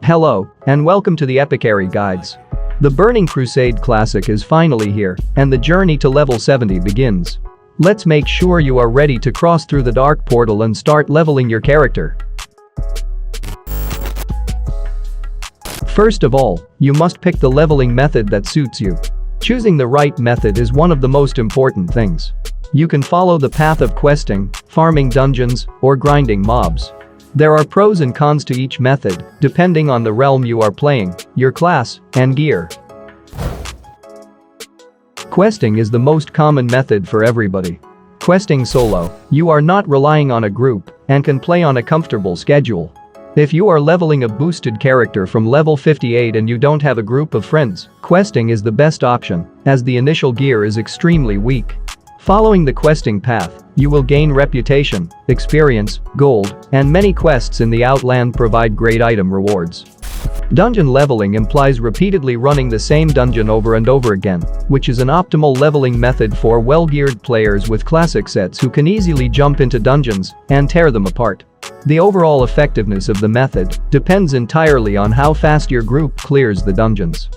Hello, and welcome to the Epicary Guides. The Burning Crusade Classic is finally here, and the journey to level 70 begins. Let's make sure you are ready to cross through the dark portal and start leveling your character. First of all, you must pick the leveling method that suits you. Choosing the right method is one of the most important things. You can follow the path of questing, farming dungeons, or grinding mobs. There are pros and cons to each method, depending on the realm you are playing, your class, and gear. Questing is the most common method for everybody. Questing solo, you are not relying on a group and can play on a comfortable schedule. If you are leveling a boosted character from level 58 and you don't have a group of friends, questing is the best option, as the initial gear is extremely weak. Following the questing path, you will gain reputation, experience, gold, and many quests in the Outland provide great item rewards. Dungeon leveling implies repeatedly running the same dungeon over and over again, which is an optimal leveling method for well-geared players with classic sets who can easily jump into dungeons and tear them apart. The overall effectiveness of the method depends entirely on how fast your group clears the dungeons.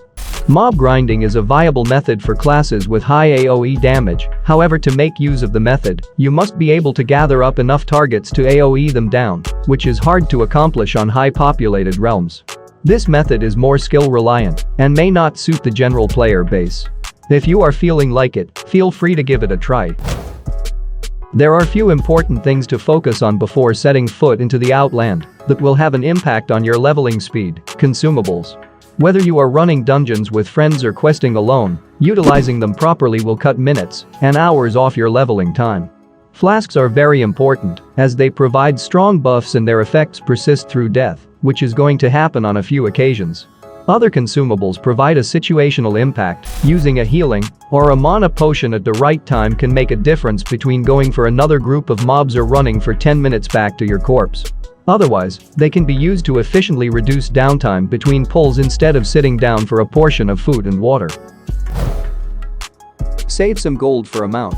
Mob grinding is a viable method for classes with high AoE damage, however, to make use of the method, you must be able to gather up enough targets to AoE them down, which is hard to accomplish on high-populated realms. This method is more skill-reliant and may not suit the general player base. If you are feeling like it, feel free to give it a try. There are few important things to focus on before setting foot into the Outland that will have an impact on your leveling speed: consumables. Whether you are running dungeons with friends or questing alone, utilizing them properly will cut minutes and hours off your leveling time. Flasks are very important, as they provide strong buffs and their effects persist through death, which is going to happen on a few occasions. Other consumables provide a situational impact. Using a healing or a mana potion at the right time can make a difference between going for another group of mobs or running for 10 minutes back to your corpse. Otherwise, they can be used to efficiently reduce downtime between pulls instead of sitting down for a portion of food and water. Save some gold for a mount.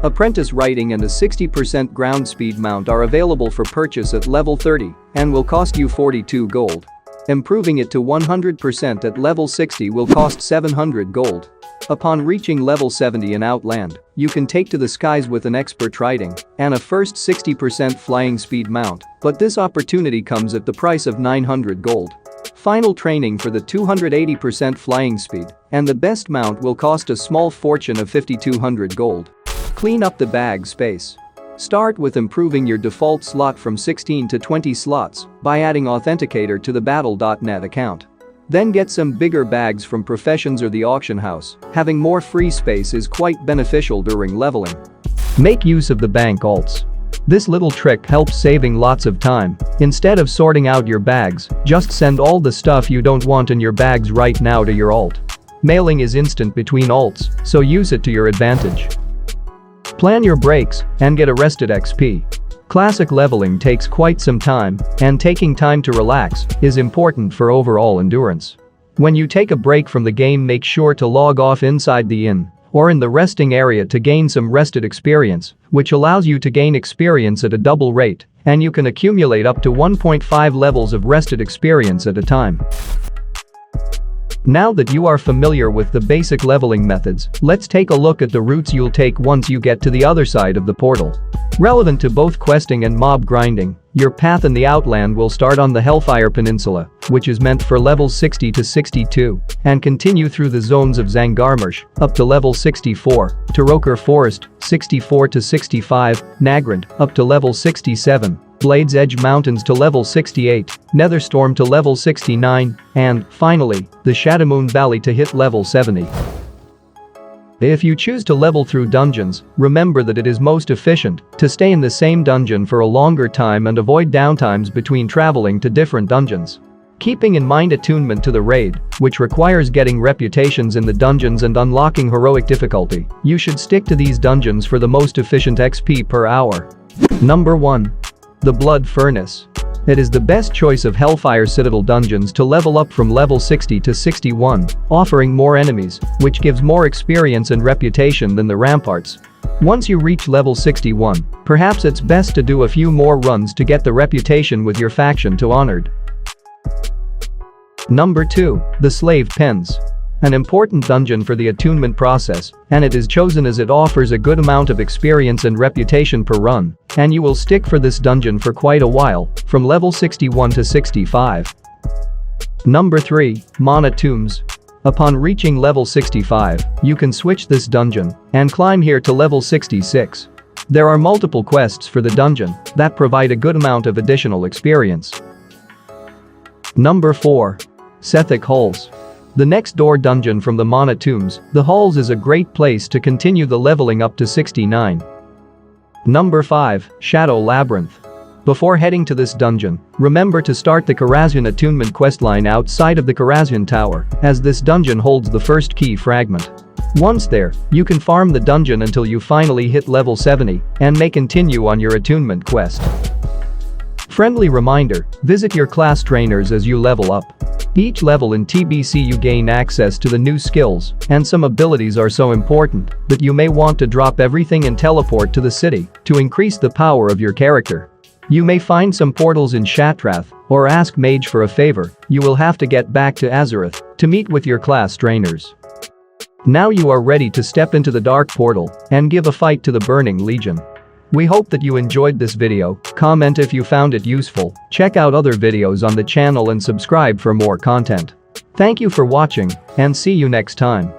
Apprentice Riding and a 60% ground speed mount are available for purchase at level 30 and will cost you 42 gold. Improving it to 100% at level 60 will cost 700 gold. Upon reaching level 70 in Outland, you can take to the skies with an expert riding and a first 60% flying speed mount, but this opportunity comes at the price of 900 gold. Final training for the 280% flying speed and the best mount will cost a small fortune of 5200 gold. Clean up the bag space. Start with improving your default slot from 16 to 20 slots by adding Authenticator to the Battle.net account. Then get some bigger bags from Professions or the auction house. Having more free space is quite beneficial during leveling. Make use of the bank alts. This little trick helps saving lots of time. Instead of sorting out your bags, just send all the stuff you don't want in your bags right now to your alt. Mailing is instant between alts, so use it to your advantage. Plan your breaks and get arrested XP. Classic leveling takes quite some time, and taking time to relax is important for overall endurance. When you take a break from the game, make sure to log off inside the inn or in the resting area to gain some rested experience, which allows you to gain experience at a double rate, and you can accumulate up to 1.5 levels of rested experience at a time. Now that you are familiar with the basic leveling methods, let's take a look at the routes you'll take once you get to the other side of the portal. Relevant to both questing and mob grinding, your path in the Outland will start on the Hellfire Peninsula, which is meant for levels 60 to 62, and continue through the zones of Zangarmarsh up to level 64, Tarokir Forest 64 to 65, Nagrand up to level 67, Blade's Edge Mountains to level 68, Netherstorm to level 69, and, finally, the Shadowmoon Valley to hit level 70. If you choose to level through dungeons, remember that it is most efficient to stay in the same dungeon for a longer time and avoid downtimes between traveling to different dungeons. Keeping in mind attunement to the raid, which requires getting reputations in the dungeons and unlocking heroic difficulty, you should stick to these dungeons for the most efficient XP per hour. Number 1. The Blood Furnace. It is the best choice of Hellfire Citadel dungeons to level up from level 60 to 61, offering more enemies, which gives more experience and reputation than the ramparts. Once you reach level 61, perhaps it's best to do a few more runs to get the reputation with your faction to honored. Number 2. The Slave Pens. An important dungeon for the attunement process, and it is chosen as it offers a good amount of experience and reputation per run, and you will stick for this dungeon for quite a while, from level 61 to 65. Number 3. Mana Tombs. Upon reaching level 65, you can switch this dungeon and climb here to level 66. There are multiple quests for the dungeon that provide a good amount of additional experience. Number 4. Sethic Halls. The next door dungeon from the Mana Tombs, the Halls, is a great place to continue the leveling up to 69. Number 5. Shadow Labyrinth. Before heading to this dungeon, remember to start the Crusade attunement questline outside of the Crusade Tower, as this dungeon holds the first key fragment. Once there, you can farm the dungeon until you finally hit level 70 and may continue on your attunement quest. Friendly reminder, visit your class trainers as you level up. Each level in TBC you gain access to the new skills, and some abilities are so important that you may want to drop everything and teleport to the city to increase the power of your character. You may find some portals in Shatrath or ask Mage for a favor. You will have to get back to Azeroth to meet with your class trainers. Now you are ready to step into the Dark Portal and give a fight to the Burning Legion. We hope that you enjoyed this video. Comment if you found it useful, check out other videos on the channel and subscribe for more content. Thank you for watching, and see you next time.